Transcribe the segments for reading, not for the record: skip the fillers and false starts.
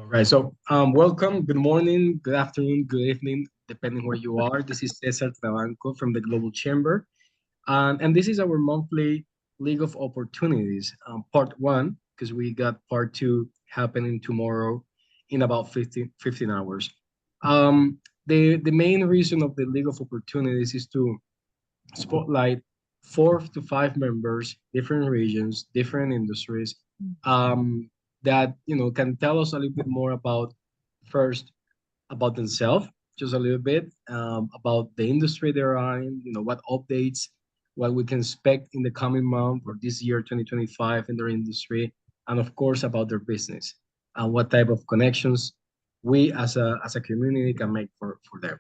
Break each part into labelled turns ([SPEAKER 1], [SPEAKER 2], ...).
[SPEAKER 1] All right. Welcome. Good morning, good afternoon, good evening, depending where you are. This is Cesar Trabanco from the Global Chamber. And this is our monthly League of Opportunities, part one, because we got part two happening tomorrow in about 15 hours. The main reason of the League of Opportunities is to spotlight 4 to 5 members, different regions, different industries, um, that can tell us a little bit more about first about themselves, just a little bit about the industry they're in, what updates, what we can expect in the coming month or this year 2025 in their industry, and of course about their business and what type of connections we as a community can make for them.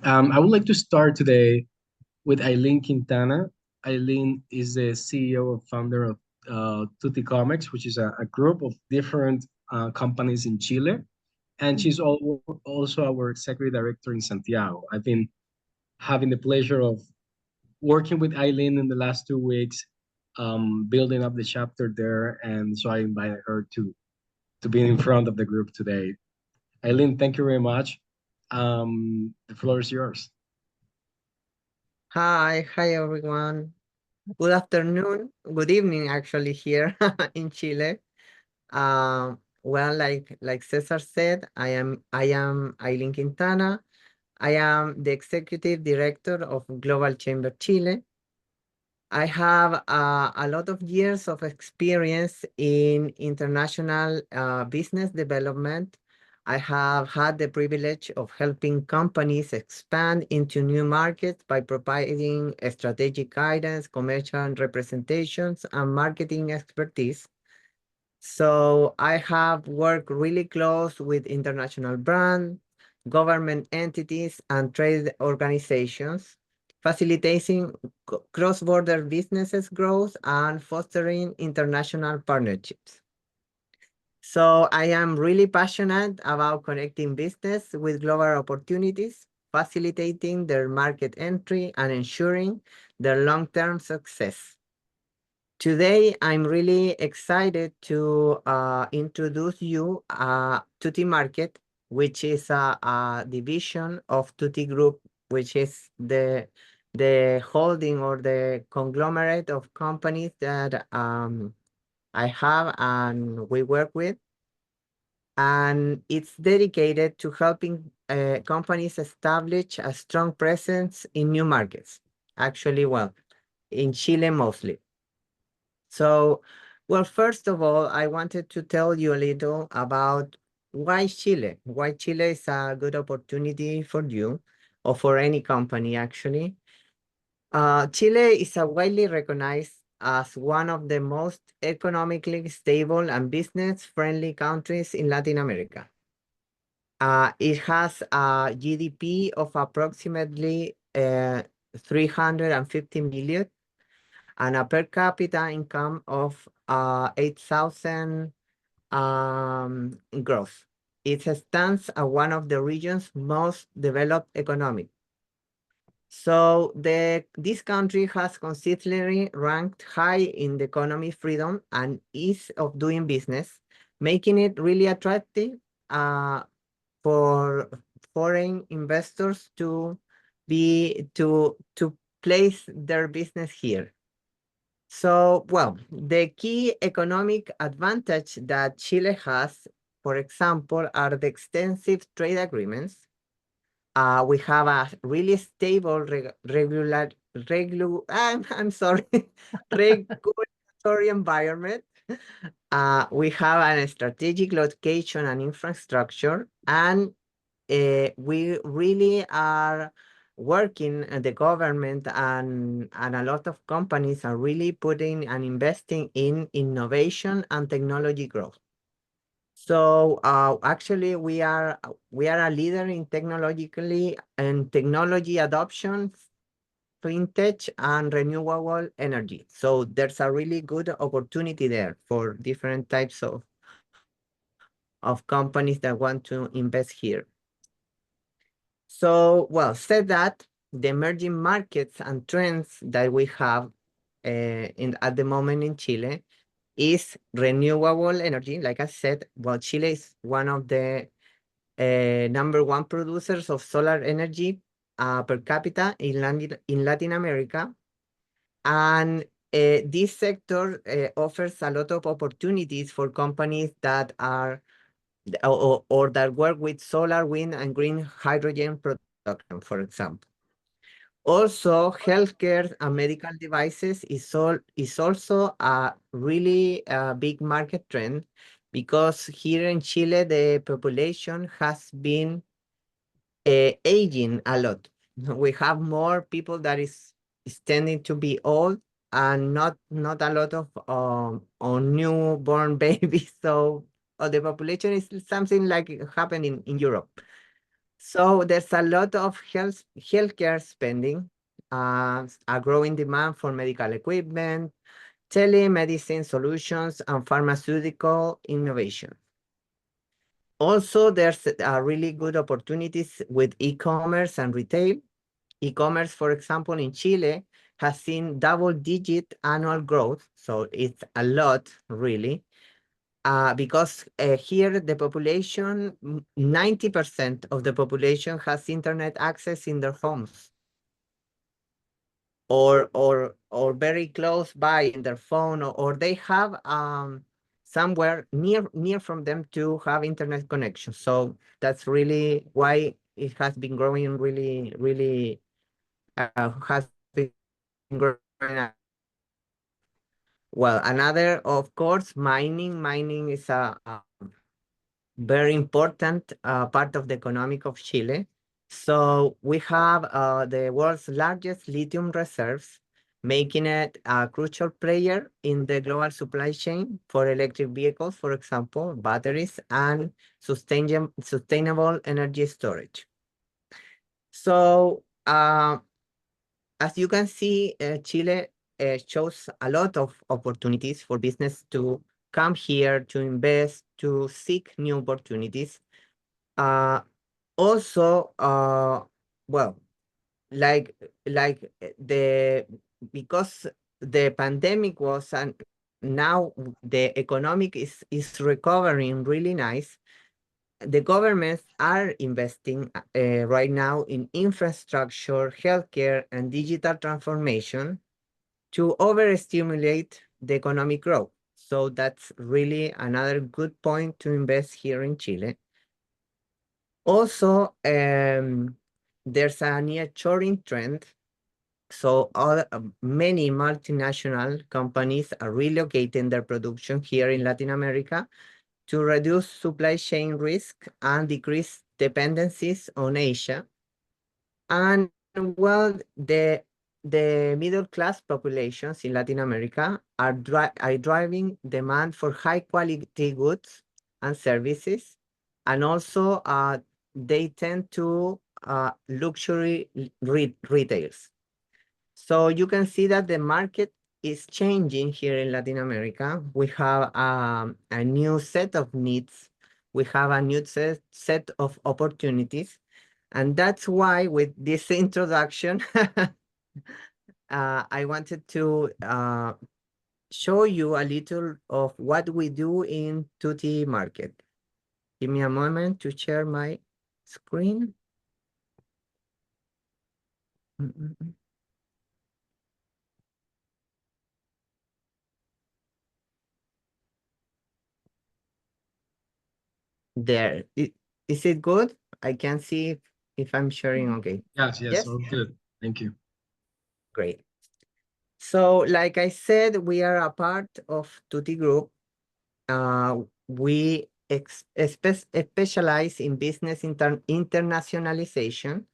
[SPEAKER 1] I would like to start today with Eileen Quintana. Eileen is the CEO and founder of Tutti Comics, which is a group of different companies in Chile. And she's also our executive director in Santiago. I've been having the pleasure of working with Eileen in the last 2 weeks, building up the chapter there. And so I invited her to be in front of the group today. Eileen, thank you very much. The floor is yours.
[SPEAKER 2] Hi everyone. Good afternoon, good evening actually here in Chile. Well, like Cesar said, I am Aileen Quintana. I am the executive director of Global Chamber Chile. I have a lot of years of experience in international business development. I have had the privilege of helping companies expand into new markets by providing strategic guidance, commercial representations, and marketing expertise. So I have worked really close with international brands, government entities, and trade organizations, facilitating cross-border businesses growth and fostering international partnerships. So I am really passionate about connecting business with global opportunities, facilitating their market entry, and ensuring their long-term success. Today, I'm really excited to introduce you Tutti Market, which is a division of Tutti Group, which is the holding or the conglomerate of companies that I have and we work with. And it's dedicated to helping companies establish a strong presence in new markets. Actually, well, in Chile mostly. So, well, first of all, I wanted to tell you a little about why Chile. Why Chile is a good opportunity for you or for any company, actually. Chile is a widely recognized as one of the most economically stable and business-friendly countries in Latin America. It has a GDP of approximately 350 million and a per capita income of 8,000 gross. It stands as one of the region's most developed economy. So this country has consistently ranked high in the economy freedom and ease of doing business, making it really attractive for foreign investors to place their business here. So, well, the key economic advantage that Chile has, for example, are the extensive trade agreements. We have a really stable I'm sorry, regulatory environment. We have a strategic location and infrastructure, and we really are working, the government and a lot of companies are really putting and investing in innovation and technology growth. So actually we are a leader in technologically and technology adoption, fintech and renewable energy. So there's a really good opportunity there for different types of companies that want to invest here. So, well, said that, the emerging markets and trends that we have at the moment in Chile is renewable energy. Like I said, well, Chile is one of the number one producers of solar energy per capita in Latin America. And this sector offers a lot of opportunities for companies that are or that work with solar, wind, and green hydrogen production, for example. Also, healthcare and medical devices is also a really big market trend because here in Chile, the population has been aging a lot. We have more people that is tending to be old and not a lot of newborn babies. So the population is something like it happened in Europe. So there's a lot of healthcare spending, a growing demand for medical equipment, telemedicine solutions, and pharmaceutical innovation. Also, there's really good opportunities with e-commerce and retail. E-commerce, for example, in Chile has seen double-digit annual growth, so it's a lot, really, because here the population, 90% of the population has internet access in their homes or very close by in their phone, or they have somewhere near from them to have internet connection. So that's really why it has been growing really, really has been growing a lot. Well, another, of course, mining is a very important part of the economic of Chile. So we have the world's largest lithium reserves, making it a crucial player in the global supply chain for electric vehicles, for example, batteries, and sustainable energy storage. So as you can see, Chile shows a lot of opportunities for business to come here, to invest, to seek new opportunities. Uh, Also, well, like the because the pandemic was and now the economic is recovering really nice. The governments are investing right now in infrastructure, healthcare, and digital transformation to overstimulate the economic growth. So that's really another good point to invest here in Chile. Also, there's a nearshoring trend. So many multinational companies are relocating their production here in Latin America to reduce supply chain risk and decrease dependencies on Asia. And well, the middle class populations in Latin America are driving demand for high quality goods and services, and also they tend to luxury retails. So you can see that the market is changing here in Latin America. We have a new set of needs. We have a new set of opportunities. And that's why with this introduction, I wanted to show you a little of what we do in Tutti Market. Give me a moment to share my screen. Mm, mm, mm. There. Is it good? I can see if I'm sharing okay.
[SPEAKER 1] Yes, yes,
[SPEAKER 2] Yes?
[SPEAKER 1] all good. Thank you.
[SPEAKER 2] Great. So like I said, we are a part of Tutti Group. We specialize in business internationalization.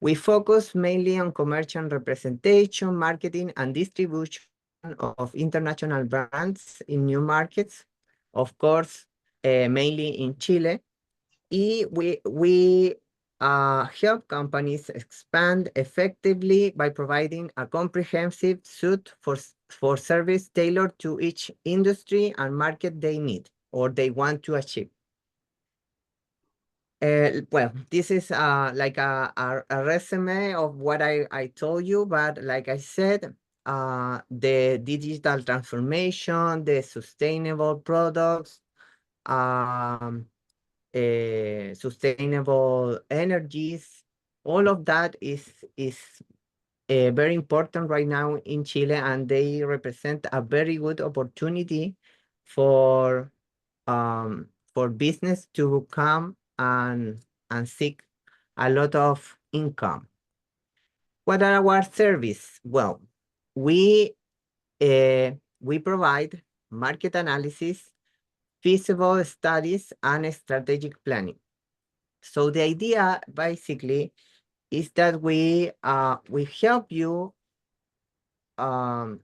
[SPEAKER 2] We focus mainly on commercial representation, marketing, and distribution of international brands in new markets. Of course, mainly in Chile. We help companies expand effectively by providing a comprehensive suite for service tailored to each industry and market they need or they want to achieve. Well, this is like a resume of what I told you, but like I said, the digital transformation, the sustainable products, um, sustainable energies. All of that is very important right now in Chile, and they represent a very good opportunity for business to come and seek a lot of income. What are our service? Well, we we provide market analysis, feasible studies, and strategic planning. So the idea basically is that we help you um,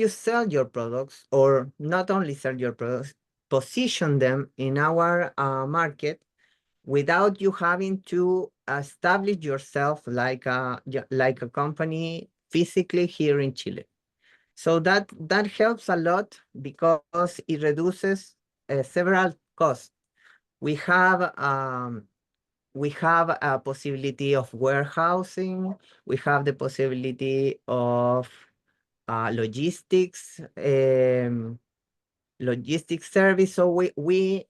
[SPEAKER 2] sell your products, or not only sell your products, position them in our market without you having to establish yourself like a company physically here in Chile. So that helps a lot because it reduces several costs. We have a possibility of warehousing. We have the possibility of logistics service. So we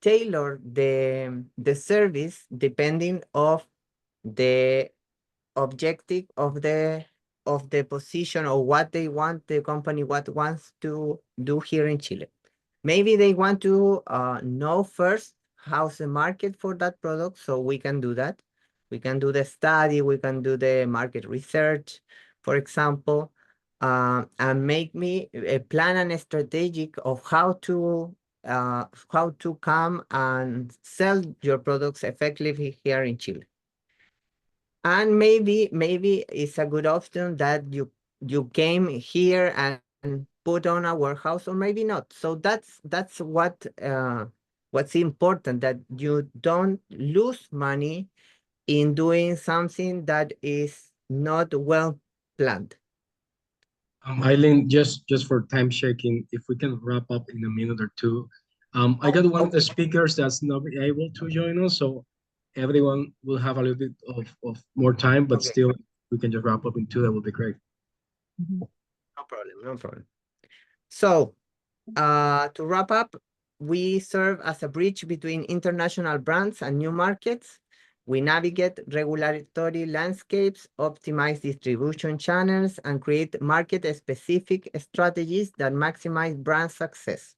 [SPEAKER 2] tailor the service depending of the objective of the position, or what they want, the company what wants to do here in Chile. Maybe they want to know first how's the market for that product, so we can do that. We can do the study, we can do the market research, for example, and make me a plan and a strategic of how to come and sell your products effectively here in Chile. And maybe it's a good option that you came here and put on a warehouse, or maybe not. So that's what's important, that you don't lose money in doing something that is not well planned.
[SPEAKER 1] Eileen, just for time checking, if we can wrap up in a minute or two. I
[SPEAKER 2] Oh,
[SPEAKER 1] got one of the
[SPEAKER 2] okay.
[SPEAKER 1] speakers that's not able to join us, so everyone will have a little bit of more time, but
[SPEAKER 2] Okay.
[SPEAKER 1] still, we can just wrap up in two. That would be great.
[SPEAKER 2] Mhm. No problem, no problem. So, to wrap up, we serve as a bridge between international brands and new markets. We navigate regulatory landscapes, optimize distribution channels, and create market-specific strategies that maximize brand success.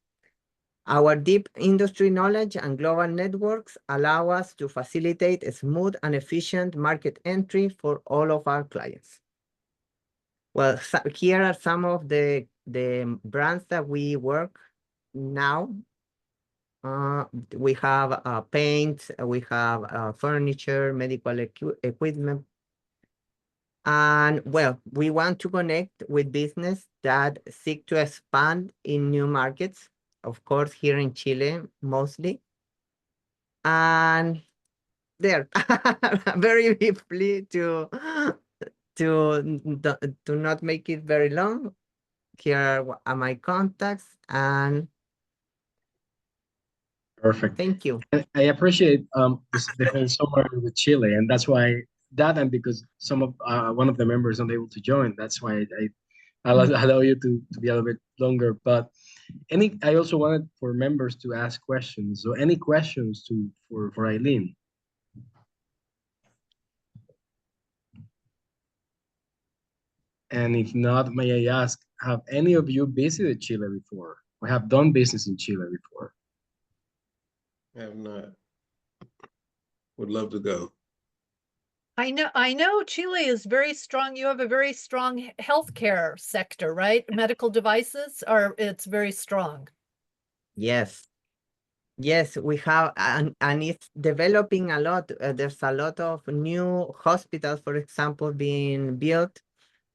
[SPEAKER 2] Our deep industry knowledge and global networks allow us to facilitate a smooth and efficient market entry for all of our clients. Well, here are some of the brands that we work now. We have paint, we have furniture, medical equipment. And well, we want to connect with business that seek to expand in new markets, of course, here in Chile, mostly. And there, very briefly to not make it very long, here are my contacts, and
[SPEAKER 1] Perfect.
[SPEAKER 2] thank you.
[SPEAKER 1] And I appreciate the whole summer with Chile, and that's why that, and because some of one of the members not able to join, that's why I allow you to be a little bit longer. But I also wanted for members to ask questions. So any questions for Eileen? And if not, may I ask, have any of you visited Chile before, or have done business in Chile before?
[SPEAKER 3] Have not. Would love to go.
[SPEAKER 4] I know Chile is very strong. You have a very strong healthcare sector, right? Medical devices are, it's very strong.
[SPEAKER 2] Yes. Yes, we have, and it's developing a lot. There's a lot of new hospitals, for example, being built.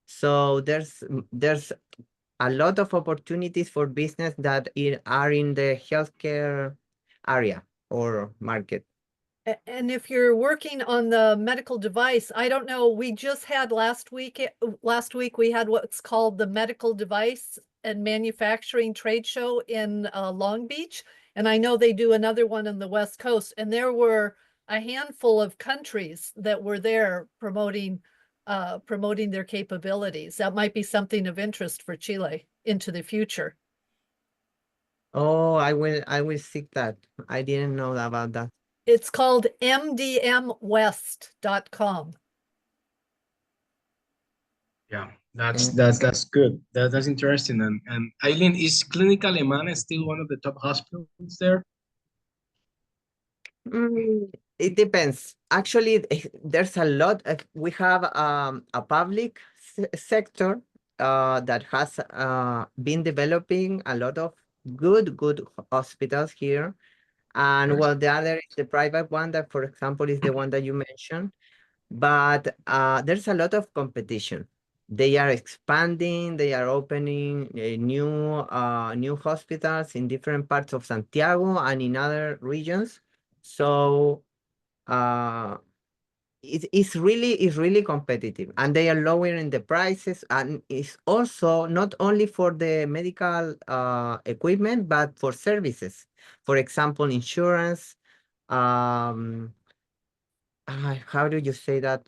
[SPEAKER 2] So there's a lot of opportunities for business that are in the healthcare area or market.
[SPEAKER 4] And if you're working on the medical device, I don't know, we just had last week we had what's called the Medical Device and Manufacturing Trade Show in Long Beach. And I know they do another one on the West Coast. And there were a handful of countries that were there promoting promoting their capabilities. That might be something of interest for Chile into the future.
[SPEAKER 2] Oh, I will seek that. I didn't know about that.
[SPEAKER 4] It's called mdmwest.com.
[SPEAKER 1] Yeah,
[SPEAKER 2] Mm.
[SPEAKER 1] that's good. That's interesting. And Eileen, is Clínica Alemana still one of the top hospitals there?
[SPEAKER 2] It depends. Actually, there's a lot. We have a public sector that has been developing a lot of good hospitals here. And well, the other is the private one that, for example, is the one that you mentioned. But there's a lot of competition. They are expanding, they are opening new hospitals in different parts of Santiago and in other regions. So uh, it's really competitive, and they are lowering the prices, and it's also not only for the medical equipment, but for services. For example, insurance. Um, how do you say that?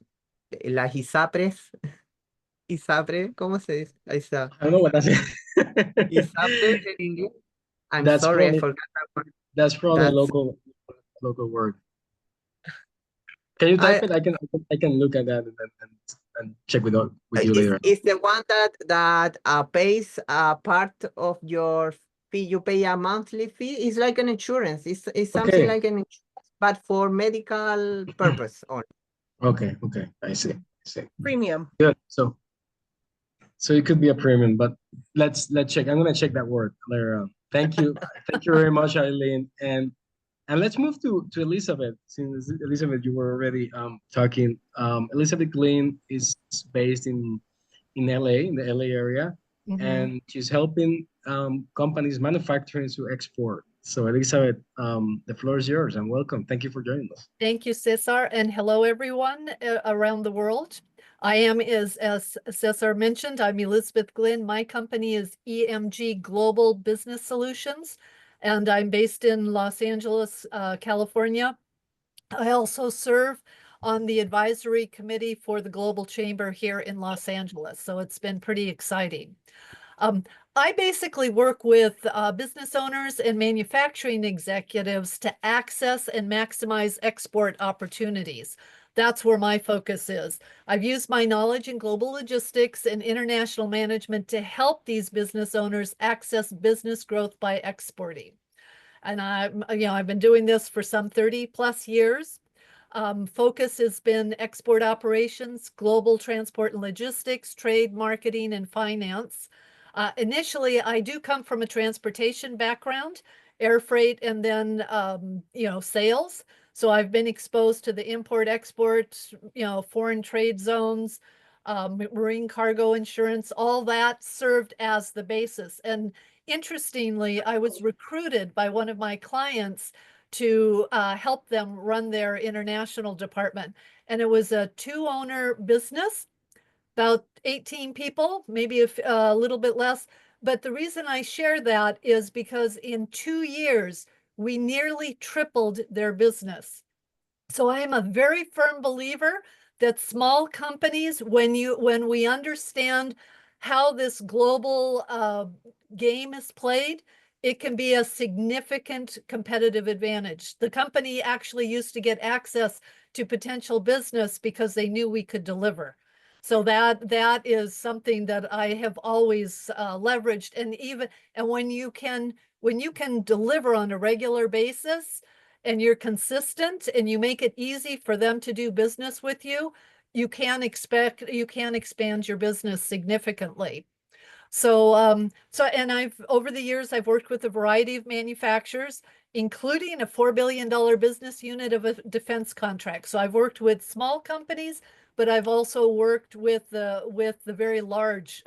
[SPEAKER 2] Las ISAPRES. ISAPRE, ¿cómo se dice? Ahí está.
[SPEAKER 1] I don't know what that's.
[SPEAKER 2] ISAPRE en inglés. I'm
[SPEAKER 1] That's
[SPEAKER 2] sorry, I
[SPEAKER 1] probably
[SPEAKER 2] forgot that word.
[SPEAKER 1] that's probably a
[SPEAKER 2] That's
[SPEAKER 1] local word. Can you type
[SPEAKER 2] I
[SPEAKER 1] it? I can look at that and check with you later.
[SPEAKER 2] it's the one that pays a part of your fee. You pay a monthly fee. It's like an insurance. It's something
[SPEAKER 1] Okay.
[SPEAKER 2] like an insurance, but for medical purpose only.
[SPEAKER 1] Okay. I see.
[SPEAKER 5] Premium.
[SPEAKER 1] Good. So it could be a premium, but let's check. I'm gonna check that word later on. Thank you. Thank you very much, Eileen. And let's move to Elizabeth. Since Elizabeth, you were already talking. Elizabeth Glenn is based in LA, in the LA area,
[SPEAKER 4] Mhm.
[SPEAKER 1] and she's helping companies manufacturing to export. So Elizabeth, the floor is yours, and welcome. Thank you for joining us.
[SPEAKER 4] Thank you, Cesar, and hello, everyone around the world. I am, as Cesar mentioned, I'm Elizabeth Glynn. My company is EMG Global Business Solutions, and I'm based in Los Angeles, California. I also serve on the advisory committee for the Global Chamber here in Los Angeles, so it's been pretty exciting. I basically work with business owners and manufacturing executives to access and maximize export opportunities. That's where my focus is. I've used my knowledge in global logistics and international management to help these business owners access business growth by exporting. And I've been doing this for some 30 plus years. Focus has been export operations, global transport and logistics, trade, marketing, and finance. Initially, I do come from a transportation background, air freight, and then, sales. So I've been exposed to the import, export, foreign trade zones, marine cargo insurance, all that served as the basis. And interestingly, I was recruited by one of my clients to help them run their international department. And it was a 2-owner business, about 18 people, maybe a little bit less. But the reason I share that is because in 2 years, we nearly tripled their business. So I am a very firm believer that small companies, when we understand how this global game is played, it can be a significant competitive advantage. The company actually used to get access to potential business because they knew we could deliver. So that is something that I have always leveraged. And when you can deliver on a regular basis, and you're consistent and you make it easy for them to do business with you, you can expand your business significantly. So, and over the years, I've worked with a variety of manufacturers, including a $4 billion business unit of a defense contract. So I've worked with small companies, but I've also worked with the very large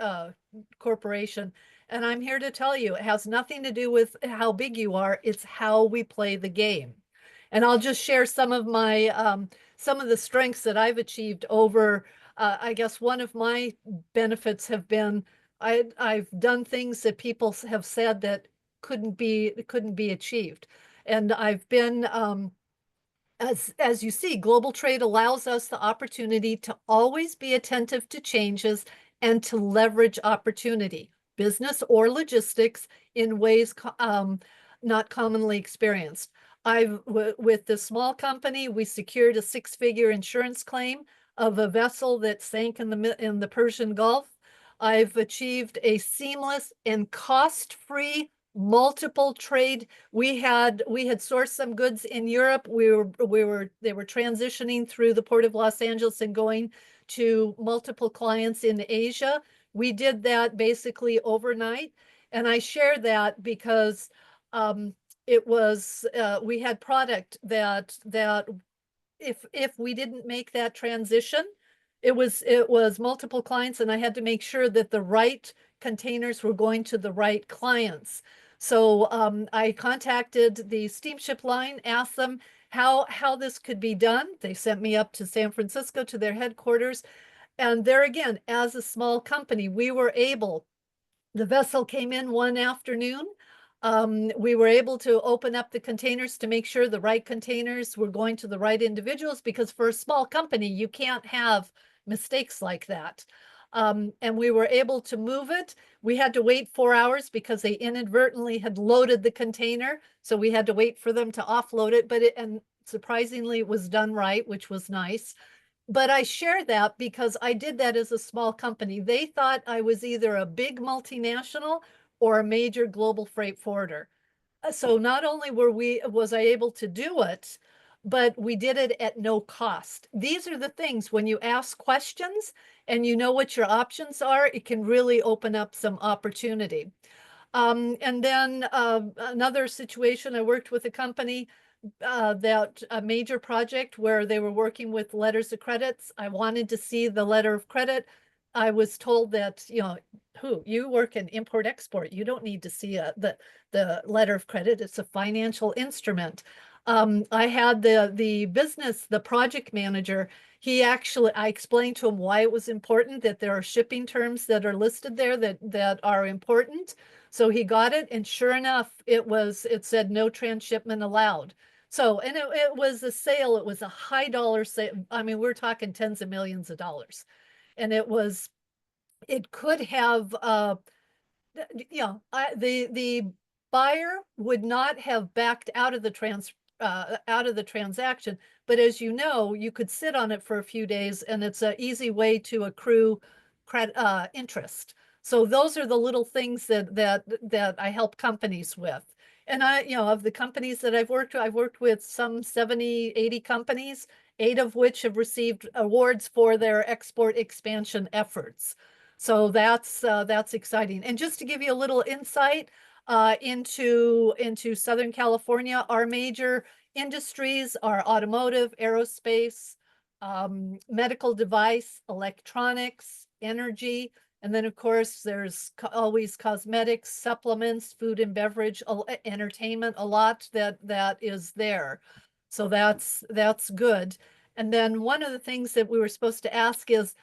[SPEAKER 4] corporation. And I'm here to tell you, it has nothing to do with how big you are. It's how we play the game. And I'll just share some of the strengths that I've achieved over, I guess one of my benefits have been I've done things that people have said that couldn't be achieved. And I've been as you see, global trade allows us the opportunity to always be attentive to changes and to leverage opportunity, business or logistics, in ways not commonly experienced. With the small company, we secured a six-figure insurance claim of a vessel that sank in the Persian Gulf. I've achieved a seamless and cost-free multiple trade. We had sourced some goods in Europe. They were transitioning through the Port of Los Angeles and going to multiple clients in Asia. We did that basically overnight. And I share that because it was we had product that if we didn't make that transition, it was multiple clients, and I had to make sure that the right containers were going to the right clients. So I contacted the steamship line, asked them how this could be done. They sent me up to San Francisco to their headquarters. And there again, as a small company, we were able, the vessel came in one afternoon. We were able to open up the containers to make sure the right containers were going to the right individuals, because for a small company, you can't have mistakes like that. And we were able to move it. We had to wait 4 hours because they inadvertently had loaded the container. So we had to wait for them to offload it, and surprisingly, it was done right, which was nice. But I share that because I did that as a small company. They thought I was either a big multinational or a major global freight forwarder. So not only was I able to do it, but we did it at no cost. These are the things, when you ask questions and you know what your options are, it can really open up some opportunity. And then another situation, I worked with a company that a major project where they were working with letters of credits. I wanted to see the letter of credit. I was told that, you work in import export, you don't need to see the letter of credit. It's a financial instrument. I had the project manager. I explained to him why it was important, that there are shipping terms that are listed there that are important. So he got it, and sure enough, it said no transshipment allowed. So, and it was a sale, it was a high dollar sale. I mean, we're talking tens of millions of dollars. And it could have, the buyer would not have backed out of the transaction. But as you know, you could sit on it for a few days, and it's an easy way to accrue interest. So those are the little things that I help companies with. And of the companies that I've worked with some 70, 80 companies, 8 of which have received awards for their export expansion efforts. So that's exciting. And just to give you a little insight into Southern California, our major industries are automotive, aerospace, medical device, electronics, energy, and then of course there's always cosmetics, supplements, food and beverage, entertainment, a lot that is there. So that's good. And then one of the things that we were supposed to ask is,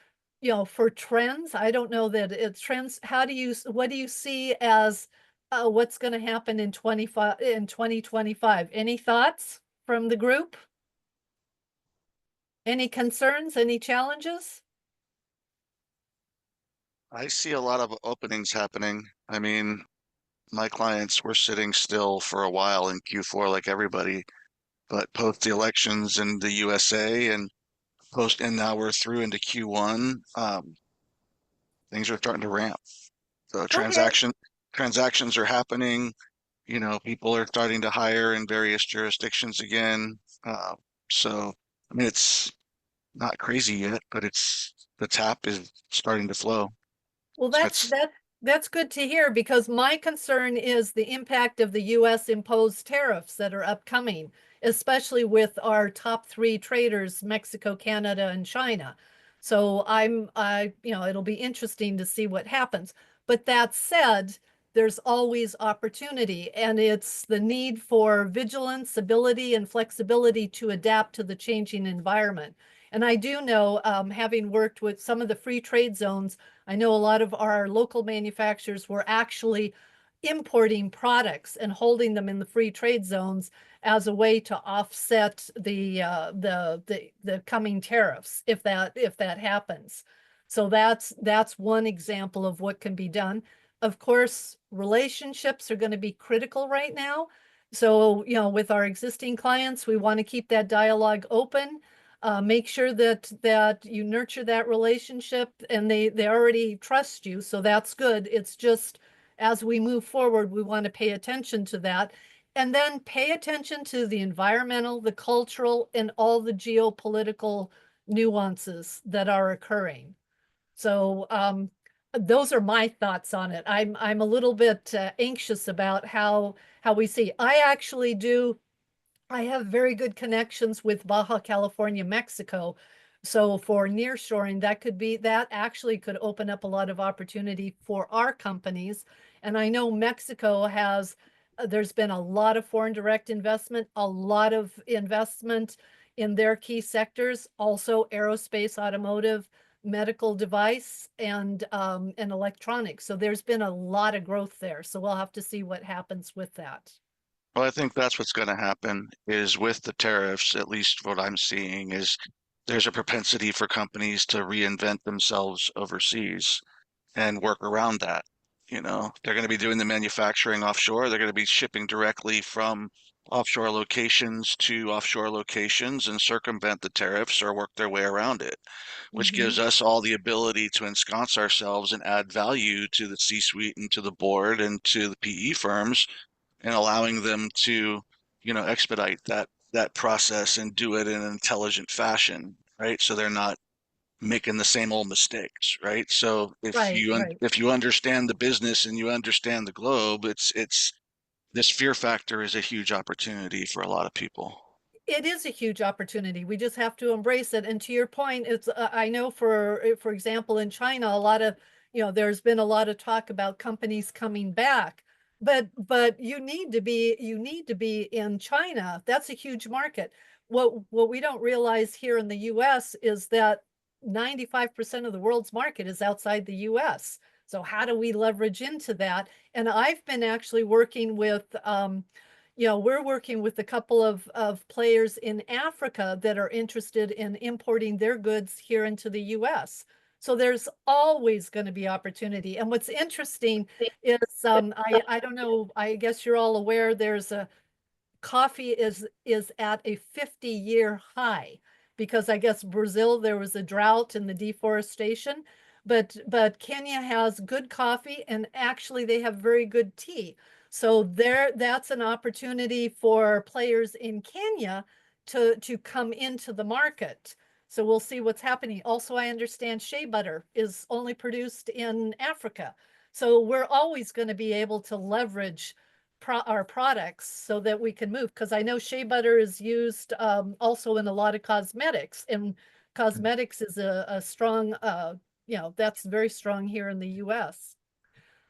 [SPEAKER 4] for trends, I don't know that it's trends. What do you see as what's going to happen in 2025? Any thoughts from the group? Any concerns, any challenges?
[SPEAKER 5] I see a lot of openings happening. I mean, my clients were sitting still for a while in Q4 like everybody, but post the elections in the USA and now we're through into Q1, things are starting to ramp. So
[SPEAKER 4] Okay.
[SPEAKER 5] transactions are happening. People are starting to hire in various jurisdictions again. So I mean, it's not crazy yet, but the tap is starting to flow.
[SPEAKER 4] Well,
[SPEAKER 5] So
[SPEAKER 4] that's good to hear, because my concern is the impact of the U.S. imposed tariffs that are upcoming, especially with our top 3 traders, Mexico, Canada, and China. So it'll be interesting to see what happens. But that said, there's always opportunity, and it's the need for vigilance, ability, and flexibility to adapt to the changing environment. And I do know, having worked with some of the free trade zones, I know a lot of our local manufacturers were actually importing products and holding them in the free trade zones as a way to offset the coming tariffs if that happens. So that's one example of what can be done. Of course, relationships are going to be critical right now. So, with our existing clients, we want to keep that dialogue open. Make sure that you nurture that relationship and they already trust you. So that's good. It's just as we move forward, we want to pay attention to that. And then pay attention to the environmental, the cultural, and all the geopolitical nuances that are occurring. So those are my thoughts on it. I'm a little bit anxious about how we see. I have very good connections with Baja California, Mexico. So for nearshoring, that actually could open up a lot of opportunity for our companies. And I know Mexico there's been a lot of foreign direct investment, a lot of investment in their key sectors, also aerospace, automotive, medical device, and electronics. So there's been a lot of growth there. So we'll have to see what happens with that.
[SPEAKER 5] Well, I think that's what's going to happen is with the tariffs, at least what I'm seeing is there's a propensity for companies to reinvent themselves overseas and work around that. They're going to be doing the manufacturing offshore. They're going to be shipping directly from offshore locations to offshore locations and circumvent the tariffs or work their way around it, which gives us all the ability to ensconce ourselves and add value to the C-suite and to the board and to the PE firms and allowing them to, expedite that process and do it in an intelligent fashion, right? So they're not making the same old mistakes, right? So
[SPEAKER 4] Right.
[SPEAKER 5] if you understand the business and you understand the globe, it's this fear factor is a huge opportunity for a lot of people.
[SPEAKER 4] It is a huge opportunity. We just have to embrace it. And to your point, I know for example, in China, a lot of, there's been a lot of talk about companies coming back, but you need to be in China. That's a huge market. What we don't realize here in the US is that 95% of the world's market is outside the US. So how do we leverage into that? And I've been actually working with we're working with a couple of players in Africa that are interested in importing their goods here into the US. So there's always going to be opportunity. And what's interesting is I don't know, I guess you're all aware there's coffee is at a 50-year high because I guess Brazil, there was a drought and the deforestation, but Kenya has good coffee and actually they have very good tea. So that's an opportunity for players in Kenya to come into the market. So we'll see what's happening. Also, I understand shea butter is only produced in Africa. So we're always going to be able to leverage our products so that we can move. Because I know shea butter is used also in a lot of cosmetics, and cosmetics is a strong, that's very strong here in the US.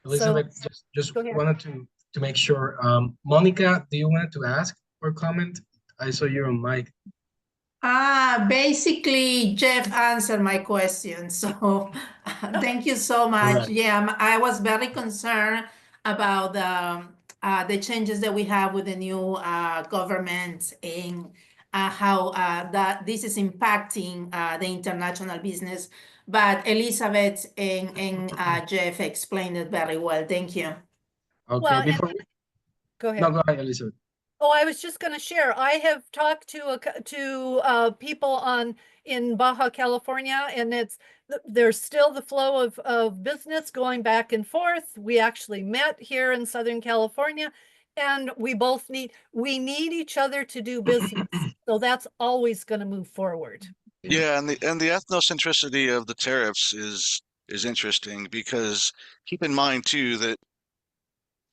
[SPEAKER 1] Elizabeth,
[SPEAKER 4] So
[SPEAKER 1] just
[SPEAKER 4] go ahead.
[SPEAKER 1] wanted to make sure. Monica, do you want to ask or comment? I saw you on mic.
[SPEAKER 6] Basically, Jeff answered my question. So thank you so much.
[SPEAKER 1] Correct.
[SPEAKER 6] Yeah, I was very concerned about the changes that we have with the new government and how that this is impacting the international business. But Elizabeth and Jeff explained it very well. Thank you.
[SPEAKER 1] Okay,
[SPEAKER 4] Well, go ahead.
[SPEAKER 1] No, go ahead, Elizabeth.
[SPEAKER 4] Oh, I was just going to share. I have talked to people in Baja California, and there's still the flow of business going back and forth. We actually met here in Southern California, and we need each other to do business. So that's always going to move forward.
[SPEAKER 5] Yeah, and the ethnocentricity of the tariffs is interesting because keep in mind too that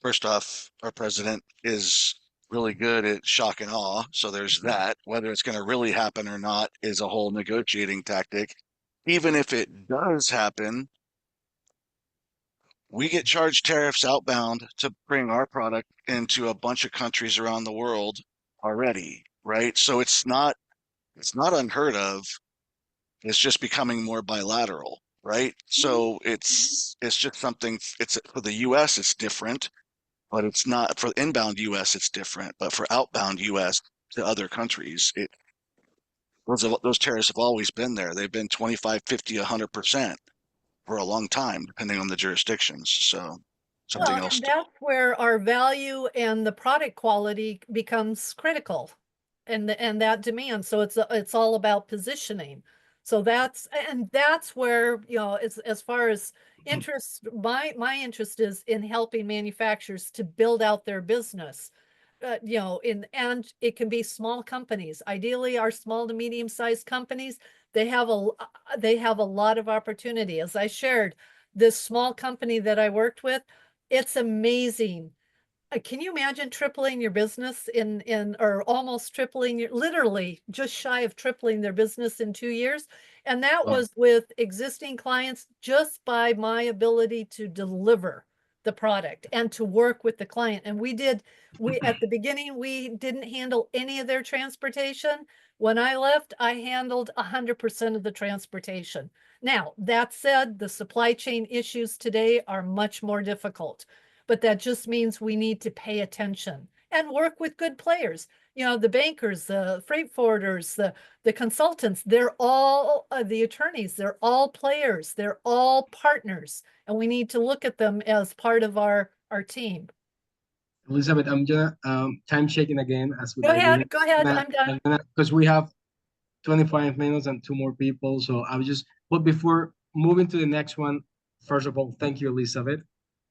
[SPEAKER 5] first off, our president is really good at shock and awe. So there's that. Whether it's going to really happen or not is a whole negotiating tactic. Even if it does happen, we get charged tariffs outbound to bring our product into a bunch of countries around the world already, right? So it's not unheard of. It's just becoming more bilateral, right? So it's just something. It's for the U.S. It's different. but it's not for inbound US, it's different. But for outbound US to other countries, those tariffs have always been there. They've been 25, 50, 100% for a long time, depending on the jurisdictions. So something
[SPEAKER 4] Well,
[SPEAKER 5] else
[SPEAKER 4] and
[SPEAKER 5] to
[SPEAKER 4] that's where our value and the product quality becomes critical and that demand. So it's all about positioning. So that's where, you know, as far as interest, my interest is in helping manufacturers to build out their business. You know, and it can be small companies. Ideally, our small to medium sized companies, they have a lot of opportunity. As I shared, this small company that I worked with, it's amazing. Can you imagine tripling your business or almost tripling literally just shy of tripling their business in 2 years? And that
[SPEAKER 1] Wow.
[SPEAKER 4] was with existing clients just by my ability to deliver the product and to work with the client. And at the beginning, we didn't handle any of their transportation. When I left, I handled 100% of the transportation. Now, that said, the supply chain issues today are much more difficult, but that just means we need to pay attention and work with good players. You know, the bankers, the freight forwarders, the consultants, they're all the attorneys, they're all players, they're all partners, and we need to look at them as part of our team.
[SPEAKER 1] Elizabeth, I'm gonna time checking again as with
[SPEAKER 4] Go ahead,
[SPEAKER 1] Nah,
[SPEAKER 4] I'm done.
[SPEAKER 1] because we have 25 minutes and two more people. So I was just, but before moving to the next one, first of all, thank you, Elizabeth.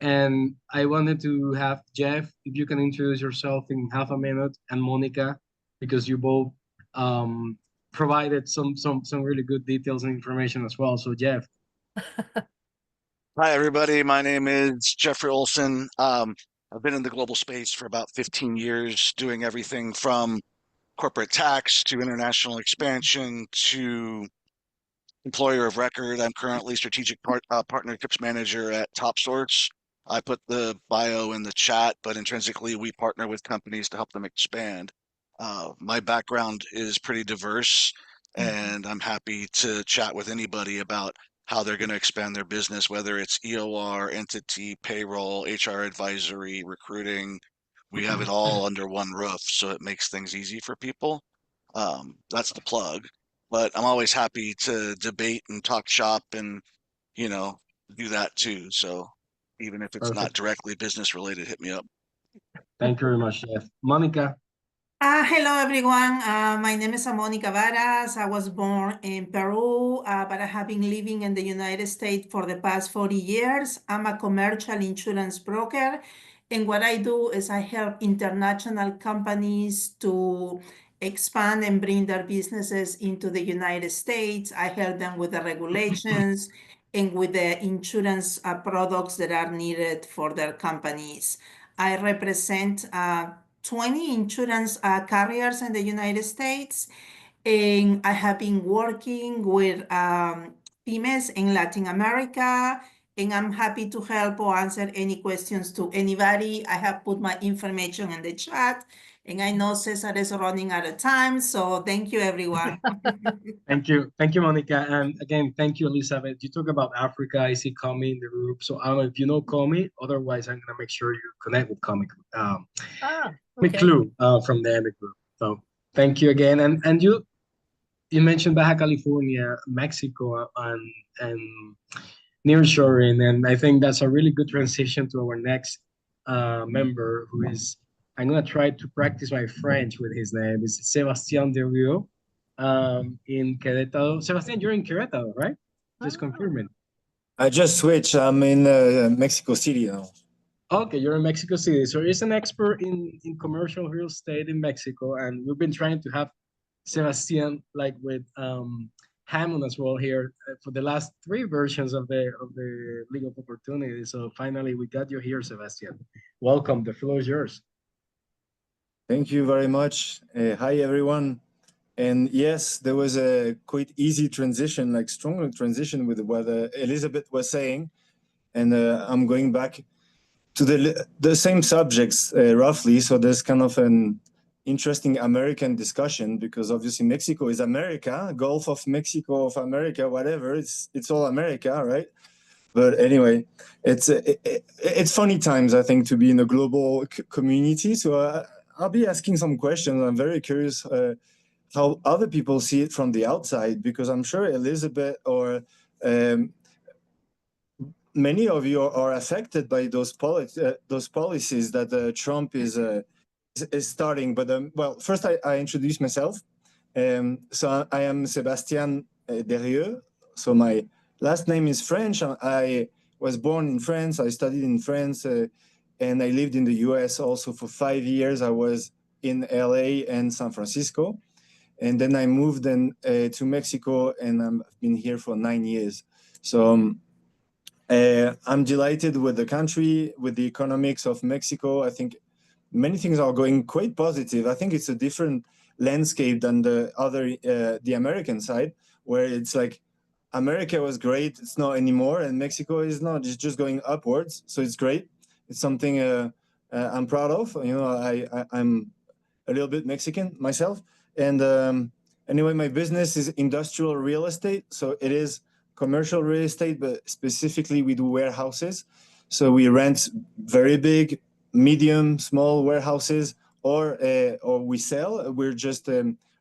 [SPEAKER 1] And I wanted to have Jeff, if you can introduce yourself in half a minute, and Monica, because you both provided some really good details and information as well. So Jeff.
[SPEAKER 5] Hi, everybody. My name is Jeffrey Olson. I've been in the global space for about 15 years, doing everything from corporate tax to international expansion to employer of record. I'm currently strategic partnerships manager at Top Sorts. I put the bio in the chat, but intrinsically, we partner with companies to help them expand. My background is pretty diverse, and I'm happy to chat with anybody about how they're going to expand their business, whether it's EOR, entity, payroll, HR advisory, recruiting. We have it all under one roof, so it makes things easy for people. That's the plug. But I'm always happy to debate and talk shop and, you know, do that too. So even if it's not
[SPEAKER 1] Perfect.
[SPEAKER 5] directly business related, hit me up.
[SPEAKER 1] Thank you very much, Jeff. Monica.
[SPEAKER 6] Hello, everyone. My name is Monica Varas. I was born in Peru, but I have been living in the United States for the past 40 years. I'm a commercial insurance broker. And what I do is I help international companies to expand and bring their businesses into the United States. I help them with the regulations and with the insurance products that are needed for their companies. I represent 20 insurance carriers in the United States, and I have been working with pymes in Latin America, and I'm happy to help or answer any questions to anybody. I have put my information in the chat, and I know Cesar is running out of time, so thank you, everyone.
[SPEAKER 1] Thank you, Monica. And again, thank you, Elizabeth. You talk about Africa. I see Kami in the group. So I don't know if you know Kami. Otherwise, I'm gonna make sure you connect with Kami. With
[SPEAKER 4] Okay.
[SPEAKER 1] Clue from the EMIC group. So thank you again. And you mentioned Baja California, Mexico, and nearshoring, and I think that's a really good transition to our next member, who is, I'm gonna try to practice my French with his name. Is Sebastián de Rio, in Querétaro. Sebastián, you're in Querétaro, right? Just confirming.
[SPEAKER 7] I just switched. I'm in Mexico City now.
[SPEAKER 1] Okay, you're in Mexico City. So he's an expert in commercial real estate in Mexico, and we've been trying to have Sebastian, like with Hammond as well here, for the last 3 versions of the League of Opportunity. So finally, we got you here, Sebastian. Welcome. The floor is yours.
[SPEAKER 7] Thank you very much. Hi, everyone. And yes, there was a quite easy transition, like strong transition with what Elizabeth was saying. And I'm going back to the same subjects roughly. So there's kind of an interesting American discussion, because obviously Mexico is America, Gulf of Mexico of America, whatever. It's all America, right? But anyway, it's funny times, I think, to be in a global community. So I'll be asking some questions. I'm very curious how other people see it from the outside, because I'm sure Elizabeth or many of you are affected by those policies that Trump is starting. But well, first I introduce myself. So I am Sébastien Derieux. So my last name is French. I was born in France. I studied in France, and I lived in the US also for 5 years. I was in LA and San Francisco. And then I moved to Mexico, and I've been here for 9 years. So I'm delighted with the country, with the economics of Mexico. I think many things are going quite positive. I think it's a different landscape than the American side, where it's like America was great, it's not anymore, and Mexico is not. It's just going upwards. So it's great. It's something I'm proud of. I'm a little bit Mexican myself, and anyway, my business is industrial real estate. So it is commercial real estate, but specifically we do warehouses. So we rent very big, medium, small warehouses, or we sell. We're just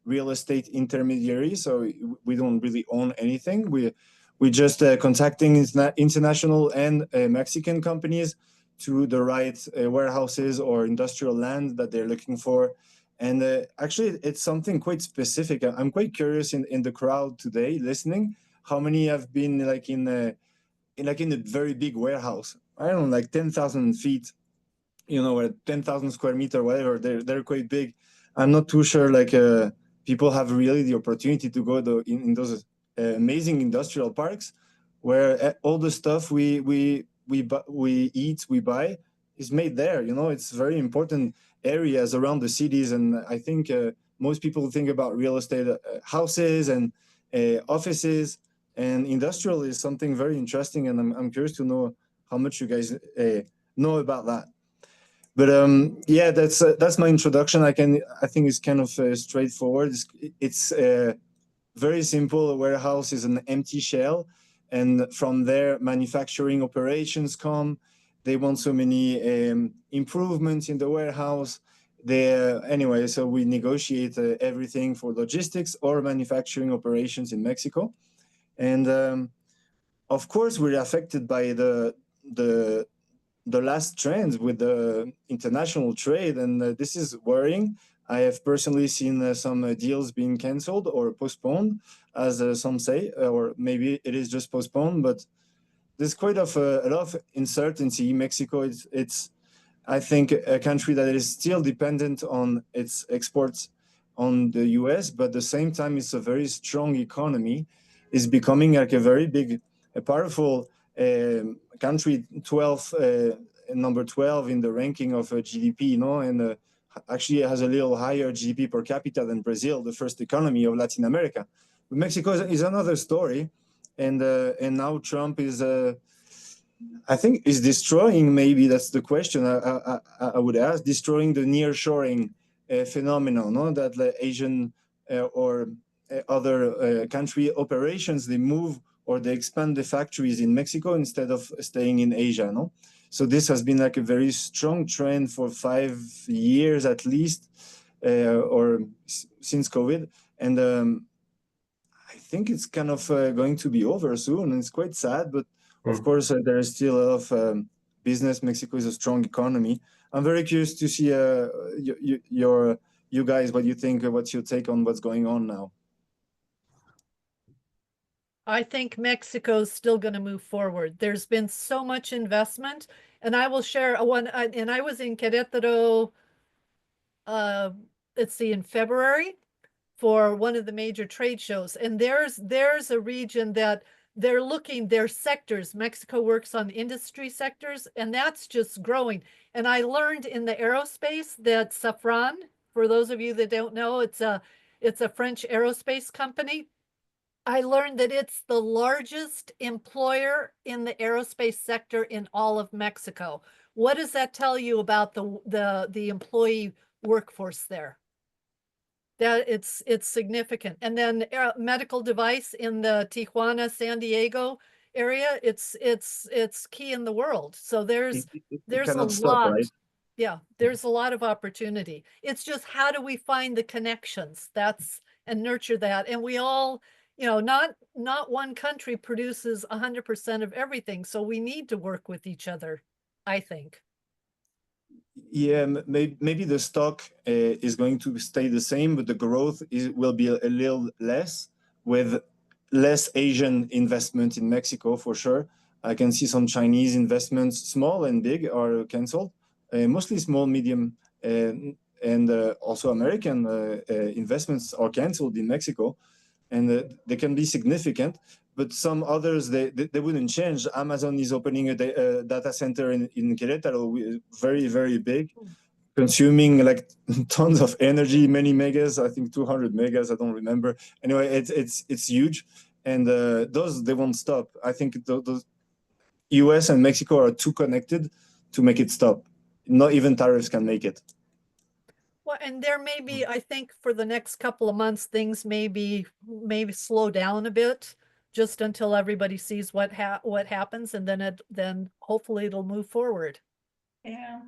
[SPEAKER 7] real estate intermediaries, so we don't really own anything. We just contacting international and Mexican companies to the right warehouses or industrial land that they're looking for. And actually, it's something quite specific. I'm quite curious in the crowd today listening, how many have been like in a very big warehouse? I don't know, like 10,000 feet, or 10,000 square meter, whatever. They're quite big. I'm not too sure like people have really the opportunity to go in those amazing industrial parks where all the stuff we eat, we buy is made there. It's very important areas around the cities, and I think most people think about real estate houses and offices, and industrial is something very interesting, and I'm curious to know how much you guys know about that. But yeah, that's my introduction. I think it's kind of straightforward. It's very simple. A warehouse is an empty shell, and from there, manufacturing operations come. They want so many improvements in the warehouse. Anyway, so we negotiate everything for logistics or manufacturing operations in Mexico, and of course, we're affected by the last trends with the international trade, and this is worrying. I have personally seen some deals being canceled or postponed, as some say, or maybe it is just postponed, but there's quite a lot of uncertainty. Mexico, it's I think a country that is still dependent on its exports on the US, but at the same time, it's a very strong economy, is becoming like a very big, a powerful country, number 12 in the ranking of GDP, and actually it has a little higher GDP per capita than Brazil, the first economy of Latin America. But Mexico is another story, and now Trump is I think is destroying, maybe that's the question I would ask, destroying the nearshoring phenomenon, no? That the Asian or other country operations, they move or they expand the factories in Mexico instead of staying in Asia, no? So this has been like a very strong trend for 5 years at least, or since COVID. And I think it's kind of going to be over soon. And it's quite sad, but of course, there is still a lot of business. Mexico is a strong economy. I'm very curious to see you guys, what you think, what's your take on what's going on now?
[SPEAKER 4] I think Mexico's still going to move forward. There's been so much investment, and I will share one. And I was in Querétaro, let's see, in February for one of the major trade shows. And there's a region that their sectors. Mexico works on industry sectors, and that's just growing. And I learned in the aerospace that Safran, for those of you that don't know, it's a French aerospace company. I learned that it's the largest employer in the aerospace sector in all of Mexico. What does that tell you about the employee workforce there? That it's significant. And then medical device in the Tijuana, San Diego area, it's key in the world. So there's
[SPEAKER 7] It
[SPEAKER 4] a
[SPEAKER 7] cannot stop,
[SPEAKER 4] lot.
[SPEAKER 7] right?
[SPEAKER 4] Yeah, there's a lot of opportunity. It's just how do we find the connections? And nurture that. And we all, not one country produces 100% of everything. So we need to work with each other, I think.
[SPEAKER 7] Yeah, maybe the stock is going to stay the same, but the growth will be a little less, with less Asian investment in Mexico for sure. I can see some Chinese investments, small and big, are canceled. Mostly small, medium, and also American investments are canceled in Mexico, and they can be significant. But some others, they wouldn't change. Amazon is opening a data center in Querétaro, very, very big, consuming like tons of energy, many megas, I think 200 megas, I don't remember. Anyway, it's huge. And those, they won't stop. I think the US and Mexico are too connected to make it stop. Not even tariffs can make it.
[SPEAKER 4] Well, and there may be, I think for the next couple of months, things maybe slow down a bit, just until everybody sees what happens, and then hopefully it'll move forward.
[SPEAKER 6] Yeah.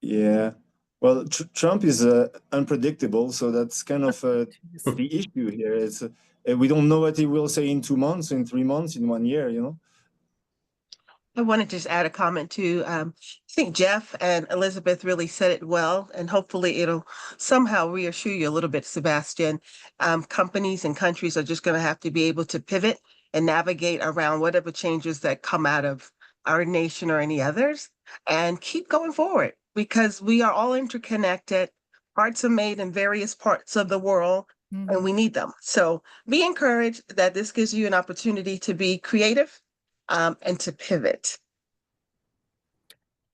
[SPEAKER 7] Yeah. Well, Trump is unpredictable, so that's kind of the issue here. It's we don't know what he will say in 2 months, in 3 months, in 1 year, you know?
[SPEAKER 8] I want to just add a comment too. I think Jeff and Elizabeth really said it well, and hopefully it'll somehow reassure you a little bit, Sebastian. Companies and countries are just going to have to be able to pivot and navigate around whatever changes that come out of our nation or any others, and keep going forward, because we are all interconnected. Hearts are made in various parts of the world, and we need them. So be encouraged that this gives you an opportunity to be creative, and to pivot.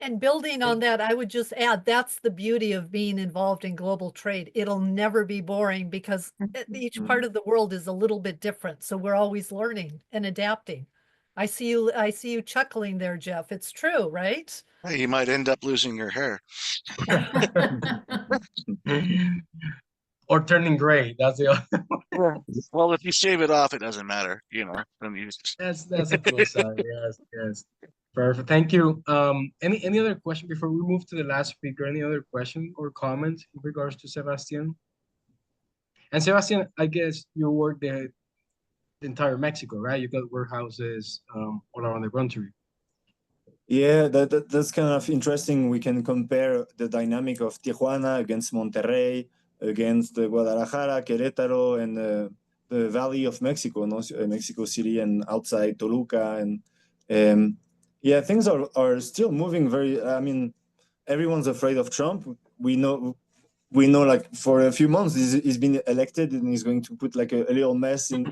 [SPEAKER 4] And building on that, I would just add, that's the beauty of being involved in global trade. It'll never be boring, because each part of the world is a little bit different. So we're always learning and adapting. I see you chuckling there, Jeff. It's true, right?
[SPEAKER 5] Hey, you might end up losing your hair.
[SPEAKER 1] Or turning gray. That's the other.
[SPEAKER 5] Well, if you shave it off, it doesn't matter, Then you just...
[SPEAKER 1] That's a plus side. Yes, yes. Perfect. Thank you. Any other question before we move to the last speaker? Any other question or comment in regards to Sebastian? And Sebastian, I guess you work the entire Mexico, right? You got warehouses all around the country.
[SPEAKER 7] Yeah, that's kind of interesting. We can compare the dynamic of Tijuana against Monterrey, against Guadalajara, Querétaro, and the Valley of Mexico, no? Mexico City, and outside Toluca. And yeah, things are still moving very, I mean, everyone's afraid of Trump. We know like for a few months he's been elected, and he's going to put like a little mess in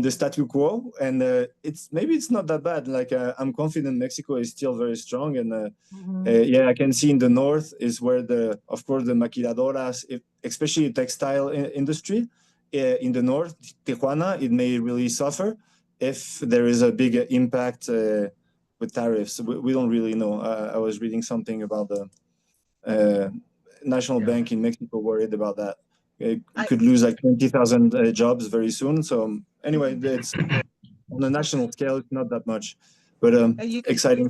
[SPEAKER 7] the status quo, and it's not that bad. Like I'm confident Mexico is still very strong, and yeah, I can see in the north is where of course the maquiladoras, especially textile industry, in the north, Tijuana, it may really suffer if there is a big impact with tariffs. We don't really know. I was reading something about the National Bank in Mexico worried about that. It could lose like 20,000 jobs very soon. So anyway, it's on a national scale, it's not that much, but exciting.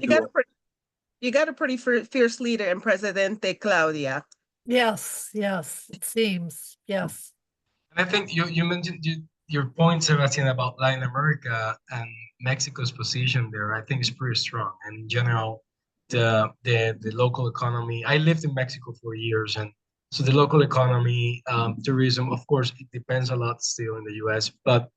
[SPEAKER 8] You got a pretty fierce leader in Presidente Claudia.
[SPEAKER 4] Yes, it seems. Yes.
[SPEAKER 1] And I think you mentioned your point, Sebastian, about Latin America and Mexico's position there. I think is pretty strong. And in general, the local economy. I lived in Mexico for years, and so the local economy, tourism, of course, it depends a lot still in the U.S., but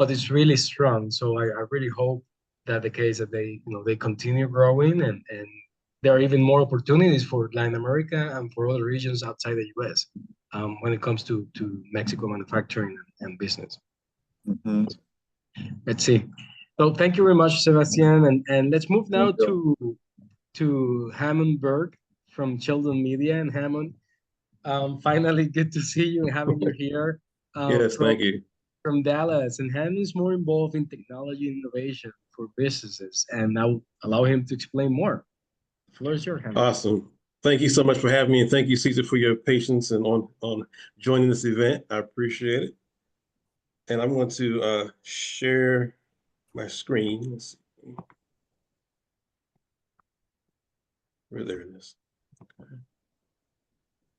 [SPEAKER 1] it's really strong. So I really hope that the case that they continue growing, and there are even more opportunities for Latin America and for other regions outside the U.S. When it comes to Mexico manufacturing and business.
[SPEAKER 7] Mm-hmm.
[SPEAKER 1] Let's see. So thank you very much, Sebastian, and let's move now to Hammond Berg from Sheldon Media. And Hammond, finally good to see you and having you here.
[SPEAKER 3] Yes, thank you.
[SPEAKER 1] From Dallas. And Hammond is more involved in technology and innovation for businesses, and I'll allow him to explain more. The floor is yours, Hammond.
[SPEAKER 3] Awesome. Thank you so much for having me, and thank you, Cesar, for your patience and on joining this event. I appreciate it. And I'm going to share my screen. Let's see. Where there it is. Okay.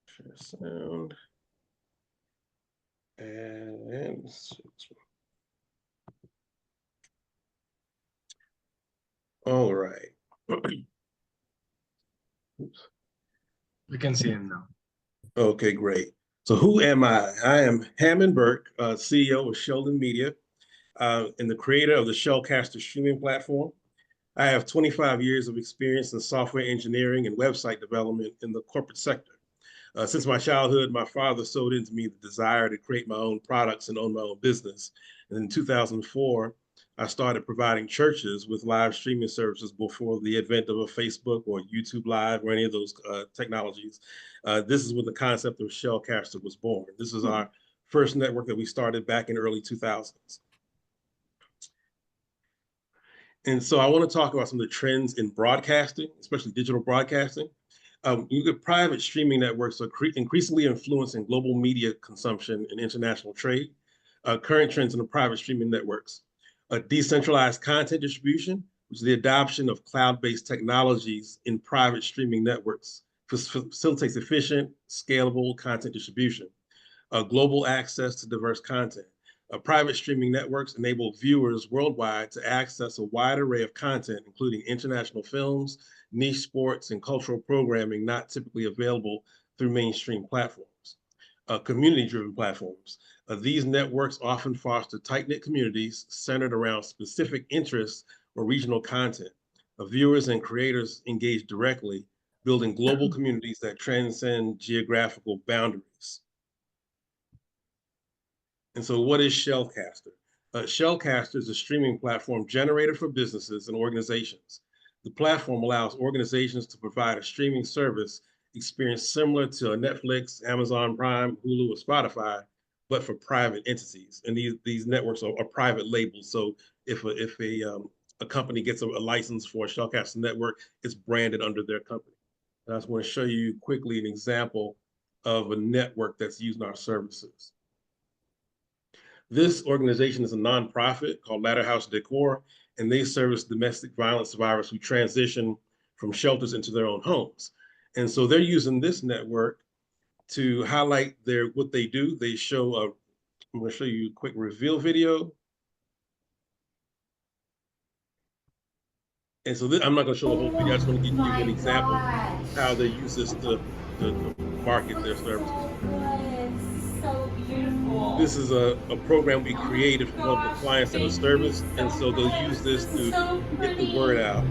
[SPEAKER 3] Share sound. And all right. Oops.
[SPEAKER 1] We can see him now.
[SPEAKER 3] Okay, great. So who am I? I am Hammond Burke, CEO of Sheldon Media, and the creator of the Shellcaster streaming platform. I have 25 years of experience in software engineering and website development in the corporate sector. Since my childhood, my father sowed into me the desire to create my own products and own my own business. And in 2004, I started providing churches with live streaming services before the advent of a Facebook or YouTube Live or any of those technologies. This is when the concept of Shellcaster was born. This is our first network that we started back in early 2000s. And so I want to talk about some of the trends in broadcasting, especially digital broadcasting. You get private streaming networks are increasingly influencing global media consumption and international trade. Current trends in the private streaming networks. Decentralized content distribution, which is the adoption of cloud-based technologies in private streaming networks, facilitates efficient, scalable content distribution. Global access to diverse content. Private streaming networks enable viewers worldwide to access a wide array of content, including international films, niche sports, and cultural programming not typically available through mainstream platforms. Community-driven platforms. These networks often foster tight-knit communities centered around specific interests or regional content. Viewers and creators engage directly, building global communities that transcend geographical boundaries. And so what is Shellcaster? Shellcaster is a streaming platform generated for businesses and organizations. The platform allows organizations to provide a streaming service experience similar to a Netflix, Amazon Prime, Hulu, or Spotify, but for private entities. And these networks are private labels. So if a company gets a license for a Shellcaster network, it's branded under their company. And I just want to show you quickly an example of a network that's using our services. This organization is a nonprofit called Ladder House Decor, and they service domestic violence survivors who transition from shelters into their own homes. And so they're using this network to highlight what they do. They show I'm going to show you a quick reveal video. And so I'm not going to show the whole video. I just want to give you an example of how they use this to market their services.
[SPEAKER 9] So beautiful.
[SPEAKER 3] This is a program we created for one of the clients at a service. And so they'll use this to get the word out.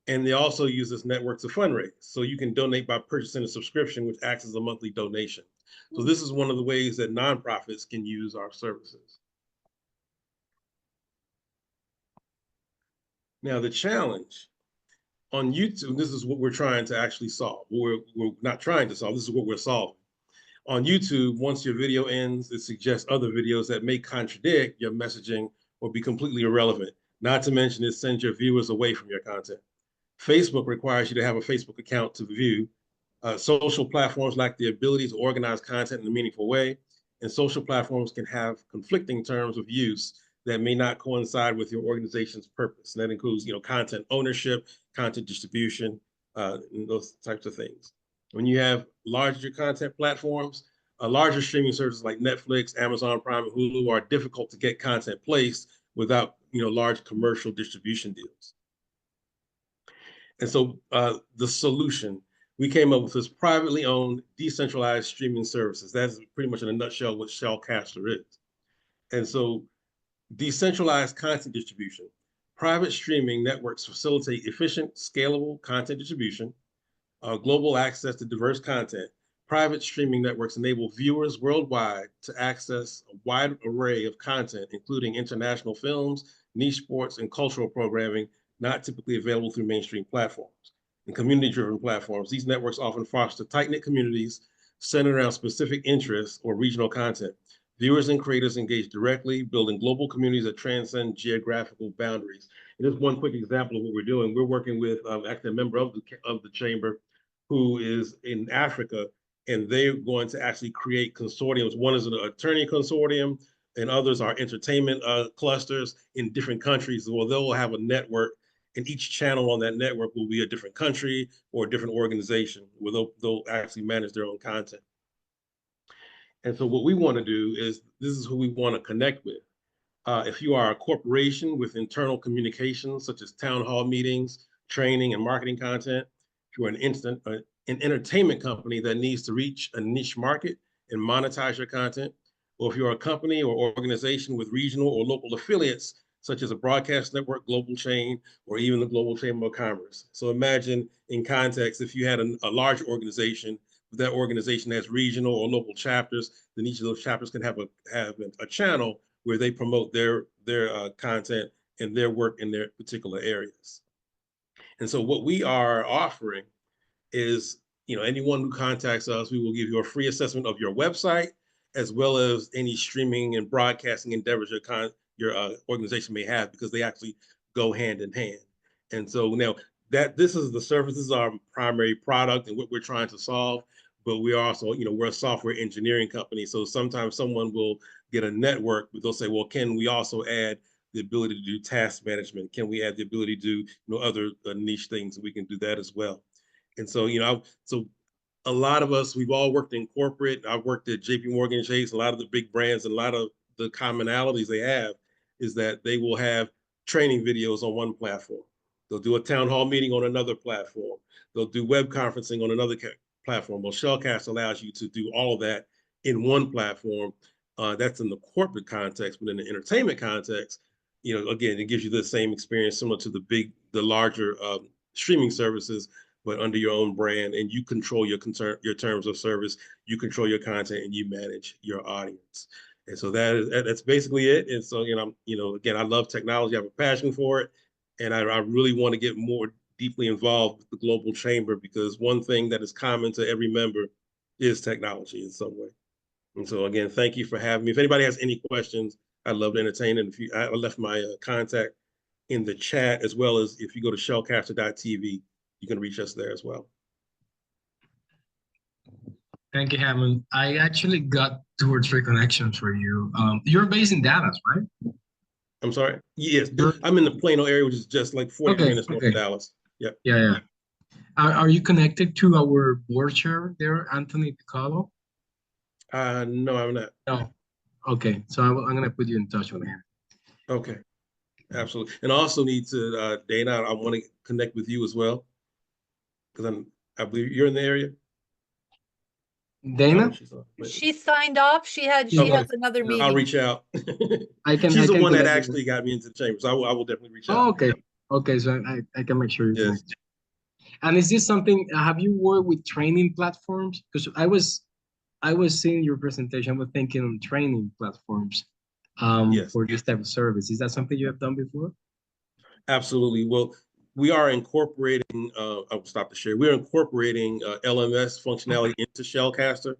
[SPEAKER 3] And they also use this network to fundraise. So you can donate by purchasing a subscription, which acts as a monthly donation. So this is one of the ways that nonprofits can use our services. Now, the challenge on YouTube, this is what we're trying to actually solve. We're not trying to solve, this is what we're solving. On YouTube, once your video ends, it suggests other videos that may contradict your messaging or be completely irrelevant. Not to mention, it sends your viewers away from your content. Facebook requires you to have a Facebook account to view. Social platforms lack the ability to organize content in a meaningful way, and social platforms can have conflicting terms of use that may not coincide with your organization's purpose. And that includes, content ownership, content distribution, and those types of things. When you have larger content platforms, larger streaming services like Netflix, Amazon Prime, and Hulu are difficult to get content placed without, large commercial distribution deals. And so the solution, we came up with this privately owned, decentralized streaming services. That's pretty much in a nutshell what Shellcaster is. And so decentralized content distribution. Private streaming networks facilitate efficient, scalable content distribution, global access to diverse content. Private streaming networks enable viewers worldwide to access a wide array of content, including international films, niche sports, and cultural programming not typically available through mainstream platforms. And community-driven platforms, these networks often foster tight-knit communities centered around specific interests or regional content. Viewers and creators engage directly, building global communities that transcend geographical boundaries. And just one quick example of what we're doing. We're working with actually a member of the chamber who is in Africa, and they're going to actually create consortiums. One is an attorney consortium, and others are entertainment clusters in different countries. Well, they'll have a network, and each channel on that network will be a different country or a different organization where they'll actually manage their own content. And so what we want to do is, this is who we want to connect with. If you are a corporation with internal communications, such as town hall meetings, training, and marketing content, if you're an entertainment company that needs to reach a niche market and monetize your content, or if you're a company or organization with regional or local affiliates, such as a broadcast network, global chain, or even the Global Chamber of Commerce. So imagine in context, if you had a large organization, that organization has regional or local chapters, then each of those chapters can have a channel where they promote their content and their work in their particular areas. And so what we are offering is, anyone who contacts us, we will give you a free assessment of your website, as well as any streaming and broadcasting endeavors your organization may have, because they actually go hand in hand. And so now that this is the service, this is our primary product and what we're trying to solve. But we also, we're a software engineering company. So sometimes someone will get a network, but they'll say, well, can we also add the ability to do task management? Can we add the ability to do, other niche things? We can do that as well. And so, so a lot of us, we've all worked in corporate. I've worked at JP Morgan Chase, a lot of the big brands, and a lot of the commonalities they have is that they will have training videos on one platform. They'll do a town hall meeting on another platform. They'll do web conferencing on another platform. Well, Shellcast allows you to do all of that in one platform. That's in the corporate context, but in the entertainment context, again, it gives you the same experience similar to the larger streaming services, but under your own brand, and you control your terms of service, you control your content, and you manage your audience. And so that's basically it. And so, again, I love technology. I have a passion for it. And I really want to get more deeply involved with the Global Chamber, because one thing that is common to every member is technology in some way. And so again, thank you for having me. If anybody has any questions, I'd love to entertain. And I left my contact in the chat, as well as if you go to shellcaster.tv, you can reach us there as well.
[SPEAKER 1] Thank you, Hammond. I actually got 2 or 3 connections for you. You're based in Dallas, right?
[SPEAKER 3] I'm sorry? Yes, I'm in the Plano area, which is just like 40 minutes north of Dallas. Yep.
[SPEAKER 1] Yeah. Are you connected to our board chair there, Anthony Piccolo?
[SPEAKER 3] No, I'm not.
[SPEAKER 1] No. Okay, so I'm going to put you in touch with him.
[SPEAKER 3] Okay, absolutely. And I also need to, Dana, I want to connect with you as well, because I believe you're in the area.
[SPEAKER 1] Dana?
[SPEAKER 4] She signed off. She has another meeting.
[SPEAKER 3] I'll reach out. She's the one that actually got me into the chamber, so I will definitely reach out.
[SPEAKER 1] Oh, okay. Okay, so I can make sure you connect. And is this something, have you worked with training platforms? Because I was seeing your presentation, I was thinking on training platforms for this type of service. Is that something you have done before?
[SPEAKER 3] Absolutely. Well, we are incorporating, I'll stop the share. We're incorporating LMS functionality into Shellcaster.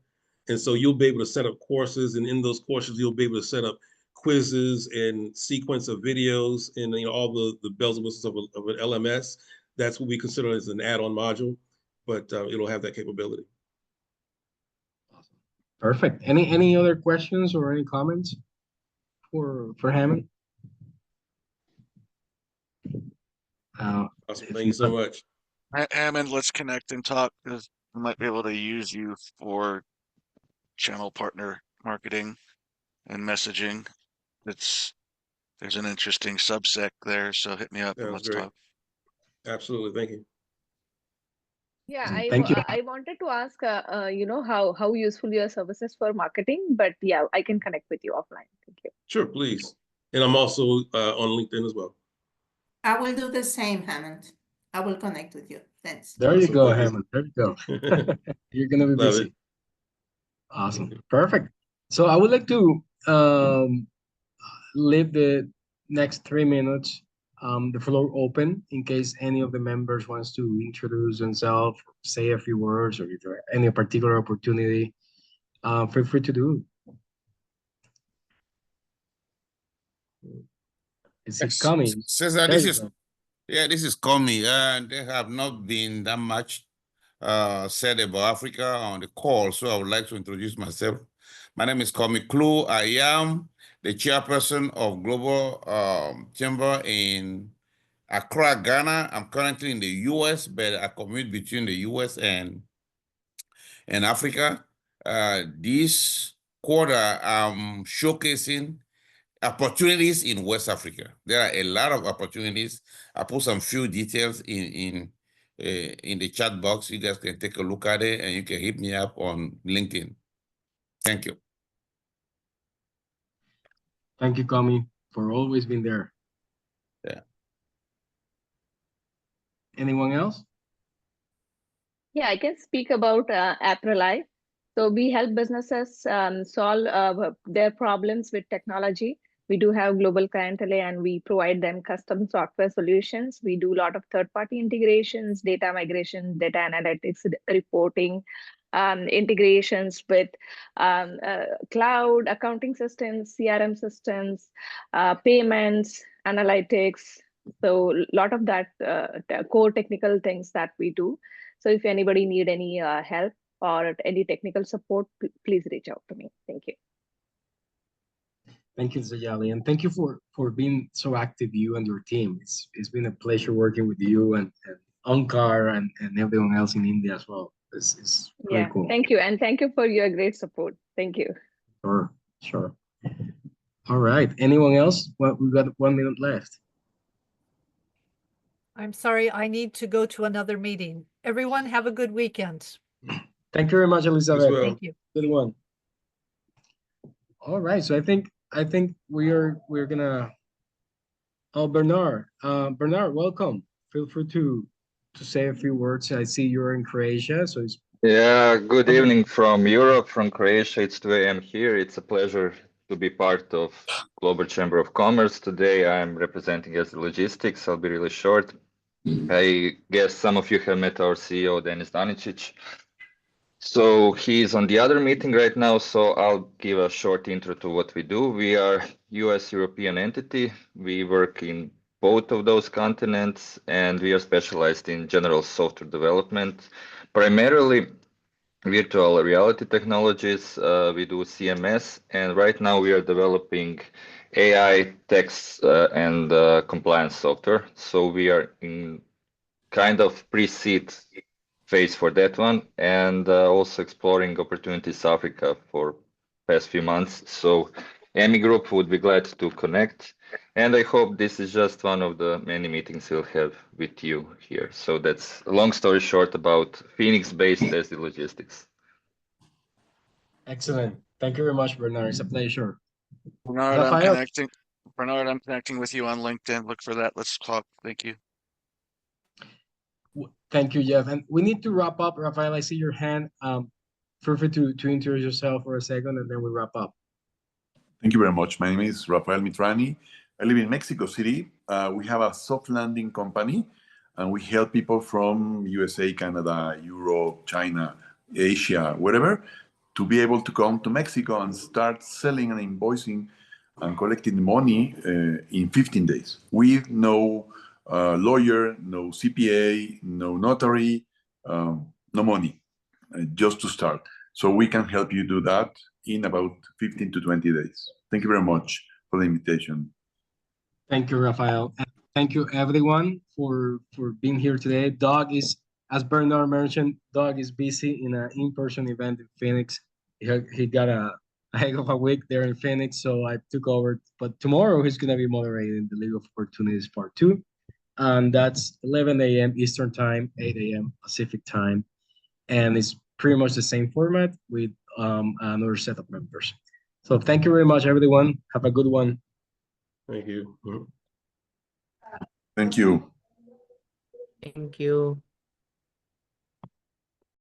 [SPEAKER 3] And so you'll be able to set up courses, and in those courses, you'll be able to set up quizzes and sequence of videos and all the bells and whistles of an LMS. That's what we consider as an add-on module, but it'll have that capability.
[SPEAKER 1] Awesome. Perfect. Any other questions or any comments for Hammond?
[SPEAKER 3] Awesome. Thank you so much.
[SPEAKER 5] Hammond, let's connect and talk, because we might be able to use you for channel partner marketing and messaging. There's an interesting subsect there, so hit me up and let's talk.
[SPEAKER 3] Absolutely. Thank you.
[SPEAKER 10] Yeah,
[SPEAKER 1] Thank you.
[SPEAKER 10] I wanted to ask, how useful your services for marketing, but yeah, I can connect with you offline. Thank you.
[SPEAKER 3] Sure, please. And I'm also on LinkedIn as well.
[SPEAKER 6] I will do the same, Hammond. I will connect with you. Thanks.
[SPEAKER 1] There you go, Hammond. There you go. You're going to be busy. Awesome. Perfect. So I would like to leave the next 3 minutes, the floor open in case any of the members wants to introduce themselves, say a few words, or if there any particular opportunity, feel free to do. Is it coming?
[SPEAKER 11] Cesar, this is coming. There have not been that much said about Africa on the call, so I would like to introduce myself. My name is Komi Klu. I am the chairperson of Global Chamber in Accra, Ghana. I'm currently in the US, but I commute between the US and Africa. This quarter, I'm showcasing opportunities in West Africa. There are a lot of opportunities. I put some few details in the chat box. You guys can take a look at it, and you can hit me up on LinkedIn. Thank you.
[SPEAKER 1] Thank you, Kami, for always being there.
[SPEAKER 11] Yeah.
[SPEAKER 1] Anyone else?
[SPEAKER 10] Yeah, I can speak about Aprili. So we help businesses solve their problems with technology. We do have global clientele and we provide them custom software solutions. We do a lot of third-party integrations, data migration, data analytics, reporting, integrations with cloud, accounting systems, CRM systems, payments, analytics. So a lot of that core technical things that we do. So if anybody need any help or any technical support, please reach out to me. Thank you.
[SPEAKER 1] Thank you, Zayali, and thank you for being so active, you and your team. It's been a pleasure working with you and Ankar and everyone else in India as well. It's really
[SPEAKER 10] Yeah,
[SPEAKER 1] cool.
[SPEAKER 10] thank you. And thank you for your great support. Thank you.
[SPEAKER 1] Sure. All right. Anyone else? Well, we've got 1 minute left.
[SPEAKER 4] I'm sorry, I need to go to another meeting. Everyone have a good weekend.
[SPEAKER 1] Thank you very much, Elizabeth.
[SPEAKER 3] well.
[SPEAKER 4] Thank you.
[SPEAKER 1] Good one. All right. So I think we're gonna. Oh, Bernard. Bernard, welcome. Feel free to say a few words. I see you're in Croatia, so it's
[SPEAKER 12] Yeah, good evening from Europe, from Croatia. It's 2 a.m. here. It's a pleasure to be part of Global Chamber of Commerce. Today I'm representing as logistics. I'll be really short. I guess some of you have met our CEO, Denis Danicic. So he's on the other meeting right now, so I'll give a short intro to what we do. We are US-European entity. We work in both of those continents, and we are specialized in general software development, primarily virtual reality technologies. We do CMS, and right now we are developing AI, text, and compliance software. So we are in kind of pre-seed phase for that one, and also exploring opportunities Africa for past few months. So AMI Group would be glad to connect. And I hope this is just one of the many meetings we'll have with you here. So that's a long story short about Phoenix-based SD Logistics.
[SPEAKER 1] excellent. Thank you very much, Bernard. It's a pleasure.
[SPEAKER 5] Bernard,
[SPEAKER 1] Rafael?
[SPEAKER 5] I'm connecting with you on LinkedIn. Look for that. Let's talk. Thank you.
[SPEAKER 1] Thank you, Jeff. And we need to wrap up. Rafael, I see your hand. Feel free to introduce yourself for a second, and then we wrap up.
[SPEAKER 13] Thank you very much. My name is Rafael Mitrani. I live in Mexico City. We have a soft landing company, and we help people from USA, Canada, Europe, China, Asia, wherever, to be able to come to Mexico and start selling and invoicing and collecting money in 15 days with no lawyer, no CPA, no notary, no money, just to start. So we can help you do that in about 15 to 20 days. Thank you very much for the invitation.
[SPEAKER 1] Thank you, Rafael. And thank you, everyone, for being here today. Doug is, as Bernard mentioned, Doug is busy in an in-person event in Phoenix. He got a heck of a week there in Phoenix, so I took over. But tomorrow he's going to be moderating the League of Opportunities Part 2. And that's 11 a.m. Eastern Time, 8 a.m. Pacific Time. And it's pretty much the same format with another set of members. So thank you very much, everyone. Have a good one.
[SPEAKER 3] Thank you.
[SPEAKER 13] Thank you.
[SPEAKER 2] Thank you.